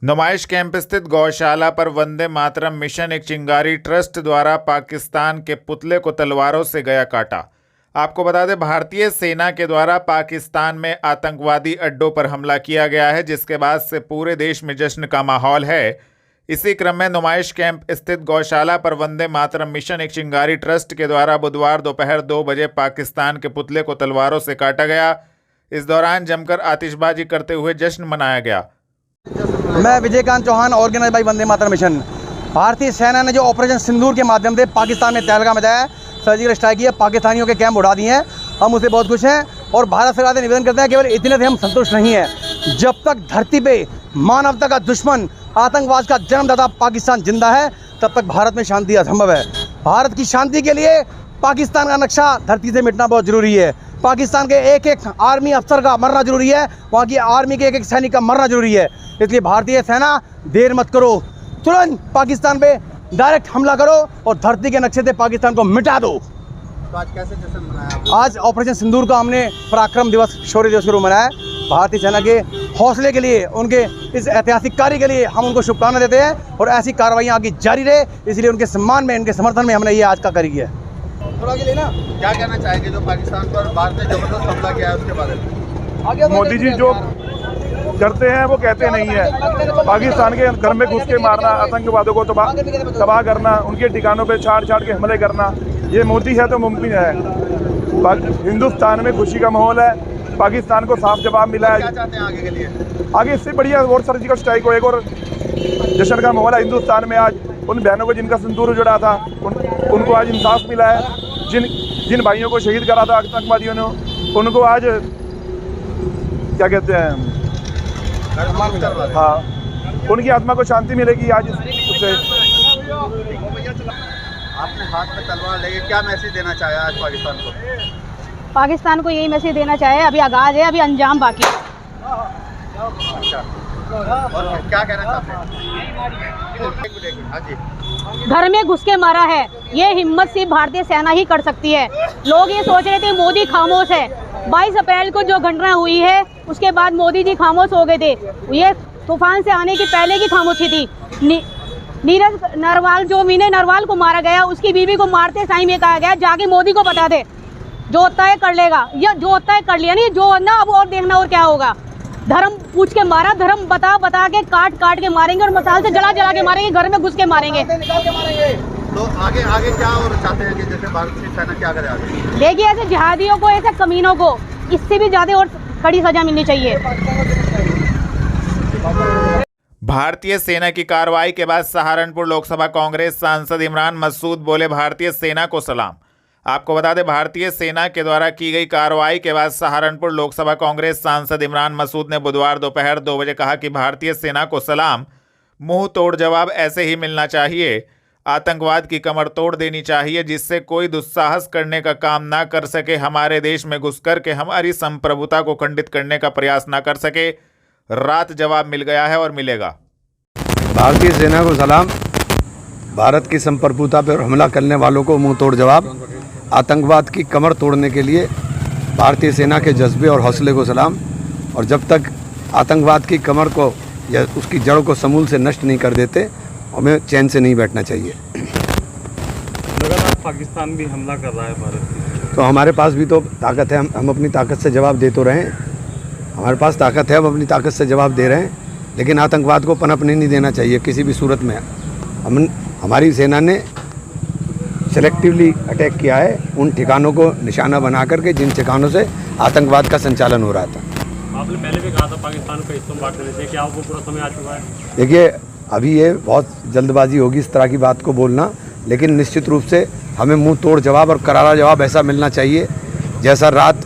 नुमाइश कैंप स्थित गौशाला पर वंदे मातरम मिशन एक चिंगारी ट्रस्ट द्वारा पाकिस्तान के पुतले को तलवारों से गया काटा। आपको बता दें, भारतीय सेना के द्वारा पाकिस्तान में आतंकवादी अड्डों पर हमला किया गया है, जिसके बाद से पूरे देश में जश्न का माहौल है। इसी क्रम में नुमाइश कैंप स्थित गौशाला पर वंदे मातरम मिशन एक चिंगारी ट्रस्ट के द्वारा बुधवार दोपहर 2 बजे पाकिस्तान के पुतले को तलवारों से काटा गया। इस दौरान जमकर आतिशबाजी करते हुए जश्न मनाया गया। मैं Vijaykant Chauhan, organise by Vande Mataram mission. भारतीय सेना ने जो ऑपरेशन सिंदूर के माध्यम से पाकिस्तान में तहलका मचाया, सर्जिकल स्ट्राइक किया, पाकिस्तानियों के कैंप उड़ा दिए हैं, हम उससे बहुत खुश हैं। और भारत सरकार से निवेदन करते हैं, केवल इतने से हम संतुष्ट नहीं हैं। जब तक धरती पे मानवता का दुश्मन, आतंकवाद का जन्मदाता पाकिस्तान जिंदा है, तब तक भारत में शांति असंभव है। भारत की शांति के लिए पाकिस्तान का नक्शा धरती से मिटना बहुत जरूरी है। पाकिस्तान के एक एक आर्मी अफसर का मरना जरूरी है, वहाँ की आर्मी के एक एक सैनिक का मरना जरूरी है। इसलिए भारतीय सेना देर मत करो, तुरंत पाकिस्तान पे डायरेक्ट हमला करो और धरती के नक्शे से पाकिस्तान को मिटा दो। तो आज कैसे जश्न मनाया? आज ऑपरेशन सिंदूर का हमने पराक्रम दिवस, शौर्य दिवस के रूप में मनाया। भारतीय सेना के हौसले के लिए, उनके इस ऐतिहासिक कार्य के लिए हम उनको शुभकामनाएं देते हैं और ऐसी कार्रवाइयाँ आगे जारी रहे, इसलिए उनके सम्मान में, उनके समर्थन में हमने ये आज का कार्य किया है। क्या कहना चाहेंगे जो पाकिस्तान पर भारत ने जबरदस्त हमला किया है उसके बारे में? मोदी जी जो करते हैं वो कहते नहीं है। पाकिस्तान के घर में घुस के मारना, आतंकवादियों को तबाह करना, उनके ठिकानों पे छाड़ के हमले करना, ये मोदी है तो मुमकिन है। हिंदुस्तान में खुशी का माहौल है, पाकिस्तान को साफ जवाब मिला है। क्या चाहते हैं आगे के लिए? आगे इससे बढ़िया और सर्जिकल स्ट्राइक हो, एक और जश्न का माहौल है हिंदुस्तान में। आज उन बहनों को जिनका सिंदूर जुड़ा था, उनको आज इंसाफ मिला है। जिन भाइयों को शहीद करा था आतंकवादियों ने, उनको आज क्या कहते हैं, हाँ, उनकी आत्मा को शांति मिलेगी आज उससे। आपने हाथ में तलवार लेके क्या मैसेज देना चाहे आज पाकिस्तान को? पाकिस्तान को यही मैसेज देना चाहे, अभी आगाज है, अभी अंजाम बाकी है। अच्छा, और क्या कहना चाहते हैं? हाँ जी। घर में घुस के मारा है, ये हिम्मत सिर्फ भारतीय सेना ही कर सकती है। लोग ये सोच रहे थे मोदी खामोश है, 22 अप्रैल को जो घटना हुई है उसके बाद मोदी जी खामोश हो गए थे। ये तूफान से आने की पहले की खामोशी थी। नीरज नरवाल, जो मीने नरवाल को मारा गया, उसकी बीवी को मारते टाइम ये कहा गया जाके मोदी को बता दे, जो होता है कर लेगा। ये जो होता है कर लिया, नहीं जो ना अब और देखना और क्या होगा। धर्म पूछ के मारा, धर्म बता के काट के मारेंगे और मसाल से जला के मारेंगे, घर में घुस के मारेंगे। तो आगे क्या और चाहते हैं कि जैसे भारतीय सेना क्या करे आगे? देखिए, ऐसे जिहादियों को, ऐसे कमीनों को इससे भी ज्यादा और कड़ी सजा मिलनी चाहिए। भारतीय सेना की कार्रवाई के बाद सहारनपुर लोकसभा कांग्रेस सांसद इमरान मसूद बोले, भारतीय सेना को सलाम। आपको बता दें, भारतीय सेना के द्वारा की गई कार्रवाई के बाद सहारनपुर लोकसभा कांग्रेस सांसद इमरान मसूद ने बुधवार दोपहर 2 बजे कहा कि भारतीय सेना को सलाम, मुंह तोड़ जवाब ऐसे ही मिलना चाहिए। आतंकवाद की कमर तोड़ देनी चाहिए, जिससे कोई दुस्साहस करने का काम ना कर सके, हमारे देश में घुस कर के हमारी संप्रभुता को खंडित करने का प्रयास ना कर सके। रात जवाब मिल गया है और मिलेगा। भारतीय सेना को सलाम। भारत की संप्रभुता पर हमला करने वालों को मुंह तोड़ जवाब। आतंकवाद की कमर तोड़ने के लिए भारतीय सेना के जज्बे और हौसले को सलाम। और जब तक आतंकवाद की कमर को या उसकी जड़ को समूल से नष्ट नहीं कर देते, हमें चैन से नहीं बैठना चाहिए। अगर पाकिस्तान भी हमला कर रहा है भारत की, तो हमारे पास भी तो ताकत है, हम अपनी ताकत से जवाब दे तो रहे हैं। हमारे पास ताकत है, हम अपनी ताकत से जवाब दे रहे हैं, लेकिन आतंकवाद को पनपने नहीं देना चाहिए किसी भी सूरत में। हमारी सेना ने सेलेक्टिवली अटैक किया है उन ठिकानों को निशाना बना करके जिन ठिकानों से आतंकवाद का संचालन हो रहा था। आपने पहले भी कहा था पाकिस्तान को इस्तेमाल करने से, क्या आपको पूरा समय आ चुका है? देखिए, अभी ये बहुत जल्दबाजी होगी इस तरह की बात को बोलना, लेकिन निश्चित रूप से हमें मुंह तोड़ जवाब और करारा जवाब ऐसा मिलना चाहिए जैसा रात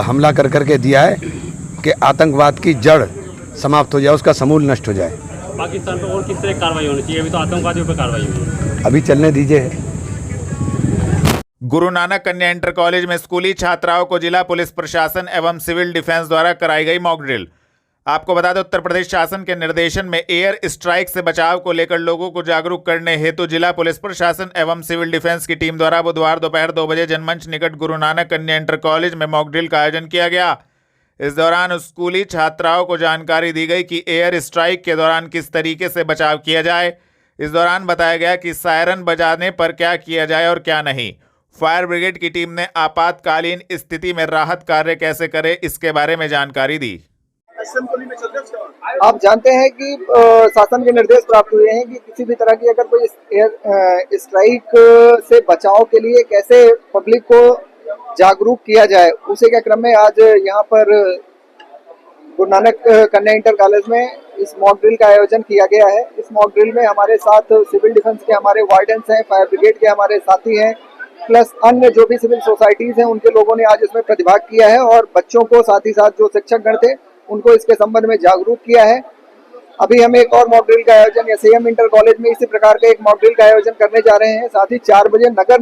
हमला कर करके दिया है, कि आतंकवाद की जड़ समाप्त हो जाए, उसका समूल नष्ट हो जाए। पाकिस्तान पर और किस तरह कार्रवाई होनी चाहिए? अभी तो आतंकवादियों पर कार्रवाई हुई है, अभी चलने दीजिए। गुरु नानक कन्या इंटर कॉलेज में स्कूली छात्राओं को जिला पुलिस प्रशासन एवं सिविल डिफेंस द्वारा कराई गई मॉक ड्रिल। आपको बता दें, उत्तर प्रदेश शासन के निर्देशन में एयर स्ट्राइक से बचाव को लेकर लोगों को जागरूक करने हेतु जिला पुलिस प्रशासन एवं सिविल डिफेंस की टीम द्वारा बुधवार दोपहर 2 बजे जनमंच निकट गुरु नानक कन्या इंटर कॉलेज में मॉक ड्रिल का आयोजन किया गया। इस दौरान स्कूली छात्राओं को जानकारी दी गई कि एयर स्ट्राइक के दौरान किस तरीके से बचाव किया जाए। इस दौरान बताया गया कि सायरन बजाने पर क्या किया जाए और क्या नहीं। फायर ब्रिगेड की टीम ने आपातकालीन स्थिति में राहत कार्य कैसे करे, इसके बारे में जानकारी दी। आप जानते हैं कि शासन के निर्देश प्राप्त हुए हैं कि किसी भी तरह की अगर कोई एयर स्ट्राइक से बचाव के लिए कैसे पब्लिक को जागरूक किया जाए, उसी के क्रम में आज यहाँ पर गुरु नानक कन्या इंटर कॉलेज में इस मॉक ड्रिल का आयोजन किया गया है। इस मॉक ड्रिल में हमारे साथ सिविल डिफेंस के हमारे वार्डन्स हैं, फायर ब्रिगेड के हमारे साथी हैं, प्लस अन्य जो भी सिविल सोसाइटीज हैं उनके लोगों ने आज इसमें प्रतिभाग किया है और बच्चों को साथ ही साथ जो शिक्षक गण थे उनको इसके संबंध में जागरूक किया है। अभी हम एक और मॉक ड्रिल का आयोजन एसएएम इंटर कॉलेज में इसी प्रकार का एक मॉक ड्रिल का आयोजन करने जा रहे हैं। साथ ही 4 बजे नगर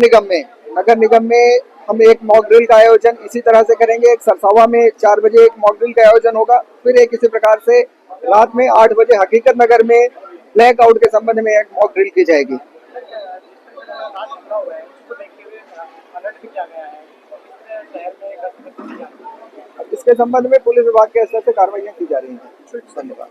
निगम में हम एक मॉक ड्रिल का आयोजन इसी तरह से करेंगे। एक सरसावा में 4 बजे एक मॉक ड्रिल का आयोजन होगा। फिर एक इसी प्रकार से रात में 8 बजे हकीकत नगर में ब्लैक आउट के संबंध में एक मॉक ड्रिल की जाएगी। इसके संबंध में पुलिस विभाग के स्तर से कार्रवाइयां की जा रही हैं। धन्यवाद।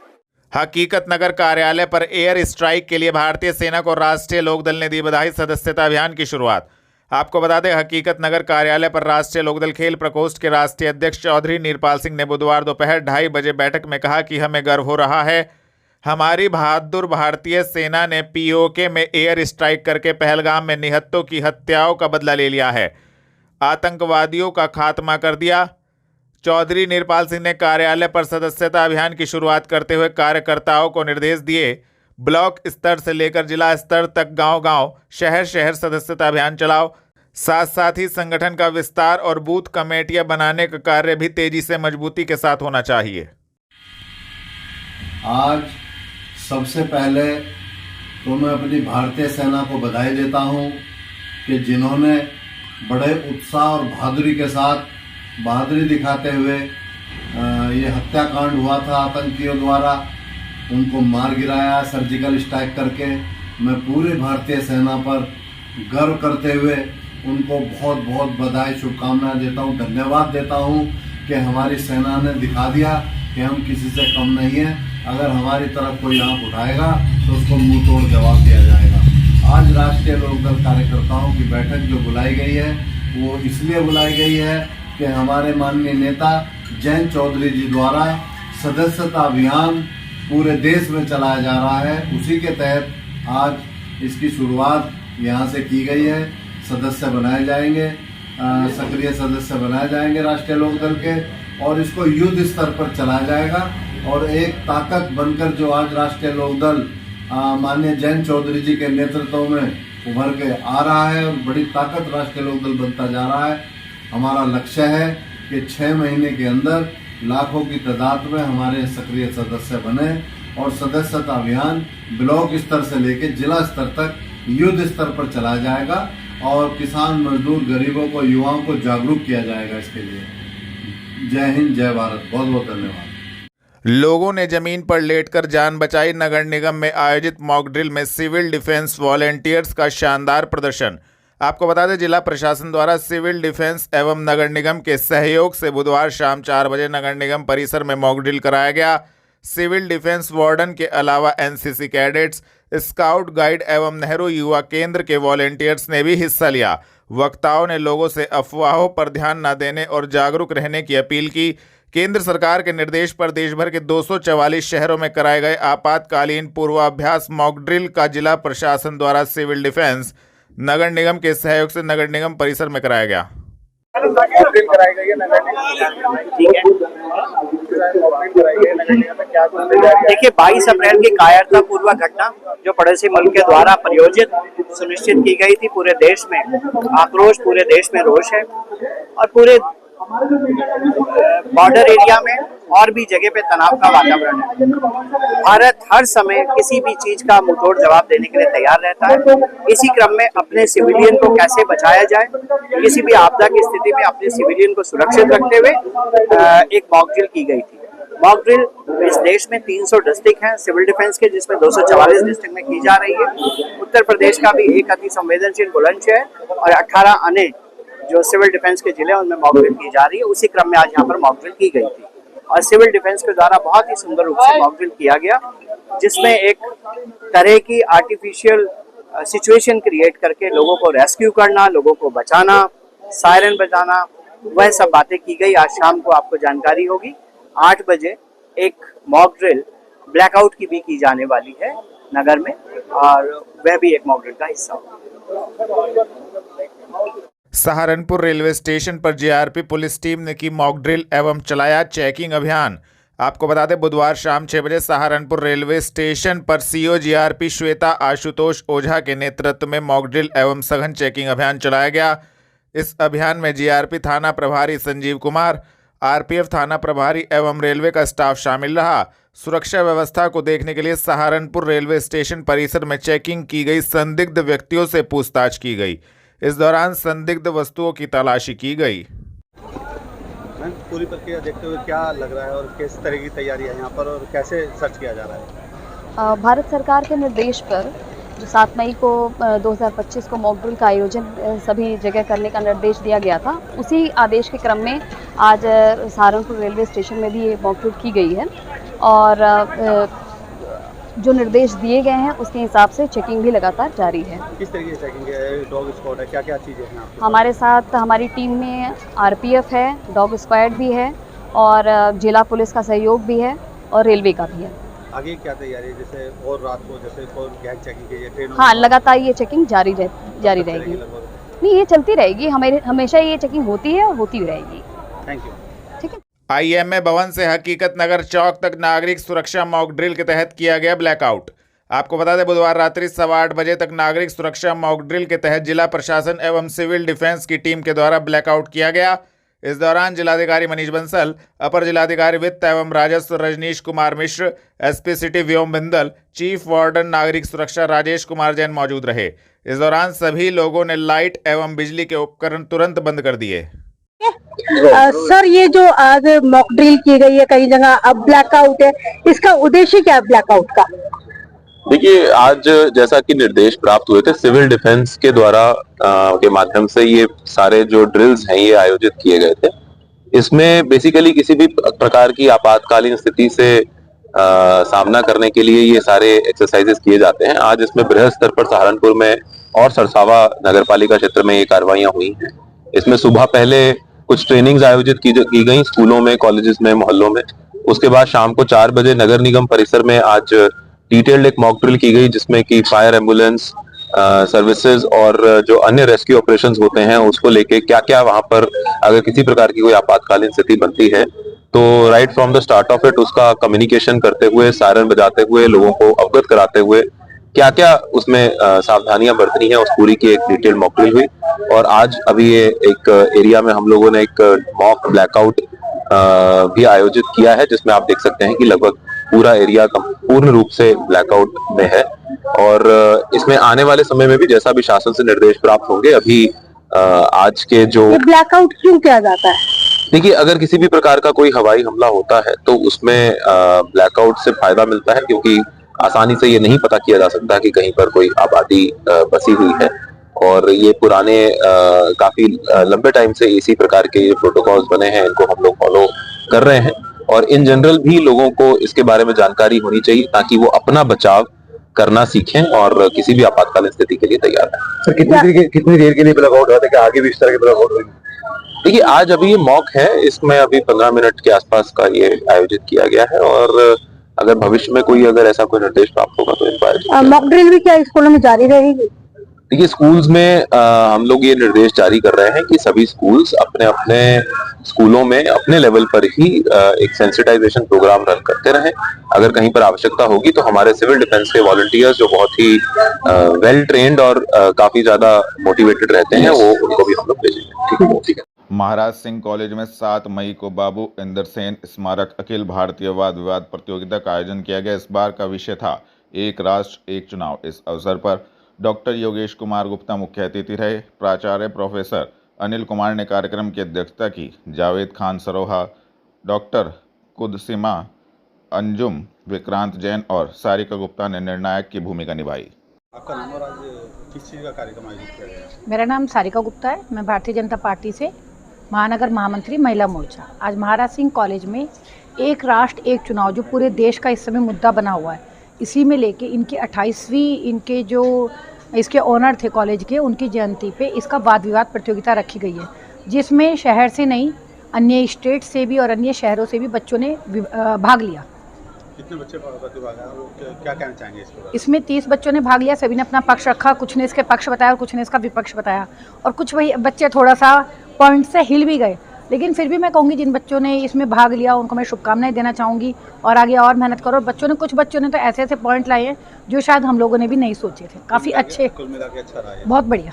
हकीकत नगर कार्यालय पर एयर स्ट्राइक के लिए भारतीय सेना को राष्ट्रीय लोकदल ने दी बधाई। सदस्यता अभियान की शुरुआत। आपको बता दें, हकीकत नगर कार्यालय पर राष्ट्रीय लोकदल खेल प्रकोष्ठ के राष्ट्रीय अध्यक्ष चौधरी नीरपाल सिंह ने बुधवार दोपहर 2:30 बजे बैठक में कहा कि हमें गर्व हो रहा है, हमारी बहादुर भारतीय सेना ने पीओके में एयर स्ट्राइक करके पहलगाम में निहत्तों की हत्याओं का बदला ले लिया है, आतंकवादियों का खात्मा कर दिया। चौधरी नीरपाल सिंह ने कार्यालय पर सदस्यता अभियान की शुरुआत करते हुए कार्यकर्ताओं को निर्देश दिए, ब्लॉक स्तर से लेकर जिला स्तर तक गांव-गांव, शहर-शहर सदस्यता अभियान चलाओ। साथ ही संगठन का विस्तार और बूथ कमेटियां बनाने का कार्य भी तेजी से मजबूती के साथ होना चाहिए। आज सबसे पहले तो मैं अपनी भारतीय सेना को बधाई देता हूं कि जिन्होंने बड़े उत्साह और बहादुरी के साथ बहादुरी दिखाते हुए ये हत्याकांड हुआ था आतंकियों द्वारा, उनको मार गिराया सर्जिकल स्ट्राइक करके। मैं पूरे भारतीय सेना पर गर्व करते हुए उनको बहुत बहुत बधाई शुभकामनाएं देता हूं, धन्यवाद देता हूं कि हमारी सेना ने दिखा दिया कि हम किसी से कम नहीं हैं। अगर हमारी तरफ कोई आंख उठाएगा तो उसको मुंह तोड़ जवाब दिया जाएगा। आज राष्ट्रीय लोकदल कार्यकर्ताओं की बैठक जो बुलाई गई है वो इसलिए बुलाई गई है कि हमारे माननीय नेता जयंत चौधरी जी द्वारा सदस्यता अभियान पूरे देश में चलाया जा रहा है। उसी के तहत आज इसकी शुरुआत यहाँ से की गई है। सदस्य बनाए जाएंगे, सक्रिय सदस्य बनाए जाएंगे राष्ट्रीय लोकदल के, और इसको युद्ध स्तर पर चलाया जाएगा। और एक ताकत बनकर जो आज राष्ट्रीय लोकदल माननीय जयंत चौधरी जी के नेतृत्व में उभर के आ रहा है और बड़ी ताकत राष्ट्रीय लोकदल बनता जा रहा है। हमारा लक्ष्य है कि 6 महीने के अंदर लाखों की तादाद में हमारे सक्रिय सदस्य बने और सदस्यता अभियान ब्लॉक स्तर से लेकर जिला स्तर तक युद्ध स्तर पर चलाया जाएगा और किसान, मजदूर, गरीबों को, युवाओं को जागरूक किया जाएगा इसके लिए। जय हिंद, जय भारत। बहुत बहुत धन्यवाद। लोगों ने जमीन पर लेटकर जान बचाई। नगर निगम में आयोजित मॉक ड्रिल में सिविल डिफेंस वॉलेंटियर्स का शानदार प्रदर्शन। आपको बता दें, जिला प्रशासन द्वारा सिविल डिफेंस एवं नगर निगम के सहयोग से बुधवार शाम 4 बजे नगर निगम परिसर में मॉक ड्रिल कराया गया। सिविल डिफेंस वार्डन के अलावा एनसीसी कैडेट्स, स्काउट गाइड एवं नेहरू युवा केंद्र के वॉलेंटियर्स ने भी हिस्सा लिया। वक्ताओं ने लोगों से अफवाहों पर ध्यान न देने और जागरूक रहने की अपील की। केंद्र सरकार के निर्देश पर देश भर के 244 शहरों में कराए गए आपातकालीन पूर्वाभ्यास मॉक ड्रिल का जिला प्रशासन द्वारा सिविल डिफेंस नगर निगम के सहयोग से नगर निगम परिसर में कराया गया। देखिए, 22 अप्रैल की कायरतापूर्वक घटना जो पड़ोसी मुल्क के द्वारा प्रायोजित सुनिश्चित की गई थी, पूरे देश में आक्रोश, पूरे देश में रोष है और पूरे बॉर्डर एरिया में और भी जगह पे तनाव का वातावरण है। भारत हर समय किसी भी चीज का मुंहतोड़ जवाब देने के लिए तैयार रहता है। इसी क्रम में अपने सिविलियन को कैसे बचाया जाए, किसी भी आपदा की स्थिति में अपने सिविलियन को सुरक्षित रखते हुए एक मॉक ड्रिल की गई थी। मॉक ड्रिल इस देश में 300 डिस्ट्रिक्ट हैं सिविल डिफेंस के, जिसमें 244 डिस्ट्रिक्ट में की जा रही है। उत्तर प्रदेश का भी एक अति संवेदनशील बुलंदशहर और 18 अन्य जो सिविल डिफेंस के जिले हैं उनमें मॉक ड्रिल की जा रही है। उसी क्रम में आज यहाँ पर मॉक ड्रिल की गई थी। और सिविल डिफेंस के द्वारा बहुत ही सुंदर रूप से मॉक ड्रिल किया गया, जिसमें एक तरह की आर्टिफिशियल सिचुएशन क्रिएट करके लोगों को रेस्क्यू करना, लोगों को बचाना, सायरन बजाना, वह सब बातें की गई। आज शाम को आपको जानकारी होगी 8 बजे एक मॉक ड्रिल ब्लैकआउट की भी की जाने वाली है नगर में, और वह भी एक मॉक ड्रिल का हिस्सा होगा। सहारनपुर रेलवे स्टेशन पर जीआरपी पुलिस टीम ने की मॉक ड्रिल एवं चलाया चेकिंग अभियान। आपको बता दें, बुधवार शाम 6 बजे सहारनपुर रेलवे स्टेशन पर सीओ जीआरपी श्वेता आशुतोष ओझा के नेतृत्व में मॉक ड्रिल एवं सघन चेकिंग अभियान चलाया गया। इस अभियान में जीआरपी थाना प्रभारी संजीव कुमार, आरपीएफ थाना प्रभारी एवं रेलवे का स्टाफ शामिल रहा। सुरक्षा व्यवस्था को देखने के लिए सहारनपुर रेलवे स्टेशन परिसर में चेकिंग की गई, संदिग्ध व्यक्तियों से पूछताछ की गई। इस दौरान संदिग्ध वस्तुओं की तलाशी की गई। मैम, पूरी प्रक्रिया देखते हुए क्या लग रहा है और किस तरह की तैयारी है यहाँ पर और कैसे सर्च किया जा रहा है? भारत सरकार के निर्देश पर जो 7 मई को 2025 को मॉक ड्रिल का आयोजन सभी जगह करने का निर्देश दिया गया था, उसी आदेश के क्रम में आज सहारनपुर रेलवे स्टेशन में भी ये मॉक ड्रिल की गई है और जो निर्देश दिए गए हैं उसके हिसाब से चेकिंग भी लगातार जारी है। किस तरीके की चेकिंग है? डॉग स्क्वाड है, क्या क्या चीज़ें हैं आपके? हमारे साथ हमारी टीम में आरपीएफ है, डॉग स्क्वाड भी है और जिला पुलिस का सहयोग भी है और रेलवे का भी है। आगे क्या तैयारी है, जैसे और रात को जैसे और गहन चेकिंग की ट्रेन? हाँ, लगातार ये चेकिंग जारी रहेगी। नहीं, ये चलती रहेगी, हमेशा ये चेकिंग होती है और होती रहेगी। Thank you. ठीक है। आईएमए भवन से हकीकत नगर चौक तक नागरिक सुरक्षा मॉक ड्रिल के तहत किया गया ब्लैकआउट। आपको बता दें, बुधवार रात्रि 8:15 बजे तक नागरिक सुरक्षा मॉक ड्रिल के तहत जिला प्रशासन एवं सिविल डिफेंस की टीम के द्वारा ब्लैकआउट किया गया। इस दौरान जिलाधिकारी मनीष बंसल, अपर जिलाधिकारी वित्त एवं राजस्व रजनीश कुमार मिश्र, एसपी सिटी व्योम बिंदल, चीफ वार्डन नागरिक सुरक्षा राजेश कुमार जैन मौजूद रहे। इस दौरान सभी लोगों ने लाइट एवं बिजली के उपकरण तुरंत बंद कर दिए। सर, ये जो आज मॉक ड्रिल की गई है कई जगह, अब ब्लैकआउट है, इसका उद्देश्य क्या है ब्लैकआउट का? देखिए, आज जैसा कि निर्देश प्राप्त हुए थे सिविल डिफेंस के द्वारा के माध्यम से ये सारे जो ड्रिल्स हैं ये आयोजित किए गए थे। इसमें बेसिकली किसी भी प्रकार की आपातकालीन स्थिति से सामना करने के लिए ये सारे एक्सरसाइजेस किए जाते हैं। आज इसमें बृहद स्तर पर सहारनपुर में और सरसावा नगरपालिका क्षेत्र में ये कार्रवाइयां हुई हैं। इसमें सुबह पहले कुछ ट्रेनिंग्स आयोजित की गई स्कूलों में, कॉलेजेस में, मोहल्लों में। उसके बाद शाम को 4 बजे नगर निगम परिसर में आज डिटेल्ड एक मॉक ड्रिल की गई, जिसमें कि फायर एम्बुलेंस सर्विसेज और जो अन्य रेस्क्यू ऑपरेशंस होते हैं उसको लेके क्या क्या वहां पर अगर किसी प्रकार की कोई आपातकालीन स्थिति बनती है तो right from the start of it उसका कम्युनिकेशन करते हुए, सायरन बजाते हुए, लोगों को अवगत कराते हुए क्या क्या उसमें सावधानियां बरतनी है उस पूरी की एक डिटेल मॉक ड्रिल हुई। और आज अभी ये एक एरिया में हम लोगों ने एक मॉक ब्लैकआउट भी आयोजित किया है, जिसमें आप देख सकते हैं कि लगभग पूरा एरिया पूर्ण रूप से ब्लैकआउट में है। और इसमें आने वाले समय में भी जैसा भी शासन से निर्देश प्राप्त होंगे, अभी आज के जो ब्लैकआउट क्यों किया जाता है? देखिए, अगर किसी भी प्रकार का कोई हवाई हमला होता है तो उसमें ब्लैकआउट से फायदा मिलता है, क्योंकि आसानी से ये नहीं पता किया जा सकता कि कहीं पर कोई आबादी बसी हुई है। और ये पुराने काफी लंबे टाइम से इसी प्रकार के प्रोटोकॉल्स बने हैं, इनको हम लोग फॉलो कर रहे हैं। और इन जनरल भी लोगों को इसके बारे में जानकारी होनी चाहिए ताकि वो अपना बचाव करना सीखें और किसी भी आपातकालीन स्थिति के लिए तैयार हैं। सर, कितनी देर के लिए ब्लैकआउट होता है कि आगे भी इस तरह के ब्लैकआउट होंगे? देखिए, आज अभी ये मॉक है, इसमें अभी 15 मिनट के आसपास का ये आयोजित किया गया है और अगर भविष्य में कोई अगर ऐसा कोई निर्देश प्राप्त होगा तो इनको मॉक ड्रिल भी क्या स्कूलों में जारी रहेगी? देखिए, स्कूल्स में हम लोग ये निर्देश जारी कर रहे हैं कि सभी स्कूल्स अपने अपने स्कूलों में अपने लेवल पर ही एक सेंसिटाइजेशन प्रोग्राम रन करते रहें। अगर कहीं पर आवश्यकता होगी तो हमारे सिविल डिफेंस के वॉलंटियर्स जो बहुत ही वेल ट्रेन्ड और काफी ज्यादा मोटिवेटेड रहते हैं वो उनको भी हम लोग भेजेंगे। ठीक है। महाराज सिंह कॉलेज में 7 मई को बाबू इंदर सेन स्मारक अखिल भारतीय वाद विवाद प्रतियोगिता का आयोजन किया गया। इस बार का विषय था एक राष्ट्र एक चुनाव। इस अवसर पर डॉक्टर योगेश कुमार गुप्ता मुख्य अतिथि रहे। प्राचार्य प्रोफेसर अनिल कुमार ने कार्यक्रम की अध्यक्षता की। जावेद खान सरोहा, डॉक्टर कुदसिमा अंजुम, विक्रांत जैन और सारिका गुप्ता ने निर्णायक की भूमिका निभाई। आपका नाम और आज किस चीज़ का कार्यक्रम आयोजित किया गया है? मेरा नाम सारिका गुप्ता है, मैं भारतीय जनता पार्टी से महानगर महामंत्री महिला मोर्चा। आज महाराज सिंह कॉलेज में एक राष्ट्र एक चुनाव जो पूरे देश का इस समय मुद्दा बना हुआ है, इसी में लेके इनकी 28वीं इनके जो इसके ओनर थे कॉलेज के, उनकी जयंती पे इसका वाद विवाद प्रतियोगिता रखी गई है, जिसमें शहर से नहीं अन्य स्टेट से भी और अन्य शहरों से भी बच्चों ने भाग लिया। कितने बच्चे प्रतिभाग हैं और क्या कहना चाहेंगे इस पर? इसमें 30 बच्चों ने भाग लिया। सभी ने अपना पक्ष रखा, कुछ ने इसके पक्ष बताया और कुछ ने इसका विपक्ष बताया, और कुछ वही बच्चे थोड़ा सा पॉइंट से हिल भी गए। लेकिन फिर भी मैं कहूँगी जिन बच्चों ने इसमें भाग लिया उनको मैं शुभकामनाएं देना चाहूँगी और आगे और मेहनत करो। बच्चों ने कुछ बच्चों ने तो ऐसे ऐसे पॉइंट लाए हैं जो शायद हम लोगों ने भी नहीं सोचे थे। काफ़ी अच्छे, कुल मिला के अच्छा रहा है, बहुत बढ़िया।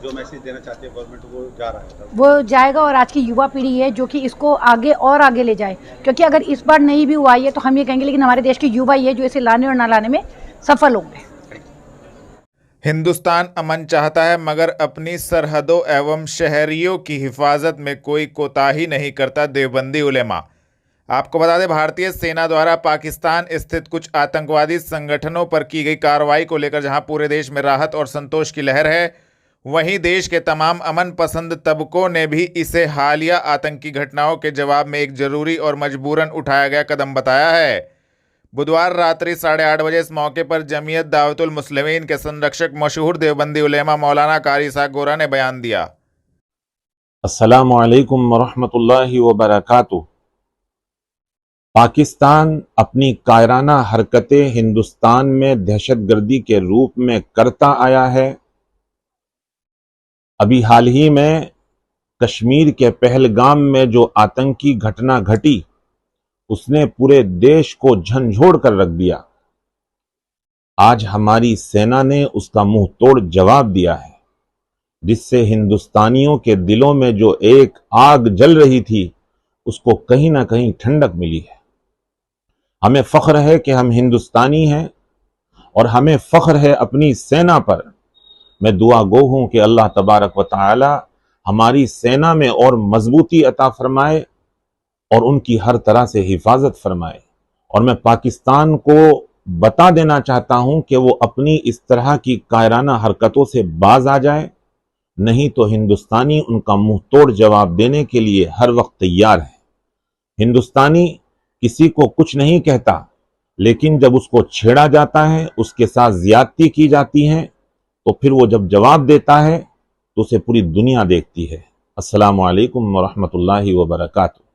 जो मैसेज देना चाहती है गवर्नमेंट वो जा रहा है, वो जाएगा और आज की युवा पीढ़ी है जो कि इसको आगे और आगे ले जाए, क्योंकि अगर इस बार नहीं भी हुआ है तो हम ये कहेंगे लेकिन हमारे देश की युवा ही है जो इसे लाने और ना लाने में सफल होंगे। हिंदुस्तान अमन चाहता है मगर अपनी सरहदों एवं शहरियों की हिफाजत में कोई कोताही नहीं करता। देवबंदी उलेमा। आपको बता दें, भारतीय सेना द्वारा पाकिस्तान स्थित कुछ आतंकवादी संगठनों पर की गई कार्रवाई को लेकर जहां पूरे देश में राहत और संतोष की लहर है, वहीं देश के तमाम अमन पसंद तबकों ने भी इसे हालिया आतंकी घटनाओं के जवाब में एक जरूरी और मजबूरन उठाया गया कदम बताया है। बुधवार रात्रि 8:30 बजे इस मौके पर जमीयत दावतुल मुस्लिमीन के संरक्षक मशहूर देवबंदी उलेमा मौलाना कारी इसाक गोरा ने बयान दिया। अस्सलामु अलैकुम वरहमतुल्लाहि वबरकातुह। पाकिस्तान अपनी कायराना हरकतें हिंदुस्तान में दहशतगर्दी के रूप में करता आया है। अभी हाल ही में कश्मीर के पहलगाम में जो आतंकी घटना घटी उसने पूरे देश को झंझोड़ कर रख दिया। आज हमारी सेना ने उसका मुंह तोड़ जवाब दिया है, जिससे हिंदुस्तानियों के दिलों में जो एक आग जल रही थी उसको कहीं ना कहीं ठंडक मिली है। हमें फख्र है कि हम हिंदुस्तानी हैं और हमें फख्र है अपनी सेना पर। मैं दुआ गो हूं कि अल्लाह तबारक व तआला हमारी सेना में और मजबूती अता फरमाए और उनकी हर तरह से हिफाजत फरमाए। और मैं पाकिस्तान को बता देना चाहता हूं कि वो अपनी इस तरह की कायराना हरकतों से बाज आ जाए, नहीं तो हिंदुस्तानी उनका मुंह तोड़ जवाब देने के लिए हर वक्त तैयार है। हिंदुस्तानी किसी को कुछ नहीं कहता, लेकिन जब उसको छेड़ा जाता है, उसके साथ ज्यादती की जाती है, तो फिर वो जब जवाब देता है तो उसे पूरी दुनिया देखती है। अस्सलामु अलैकुम वरहमतुल्लाहि वबरकातुहू।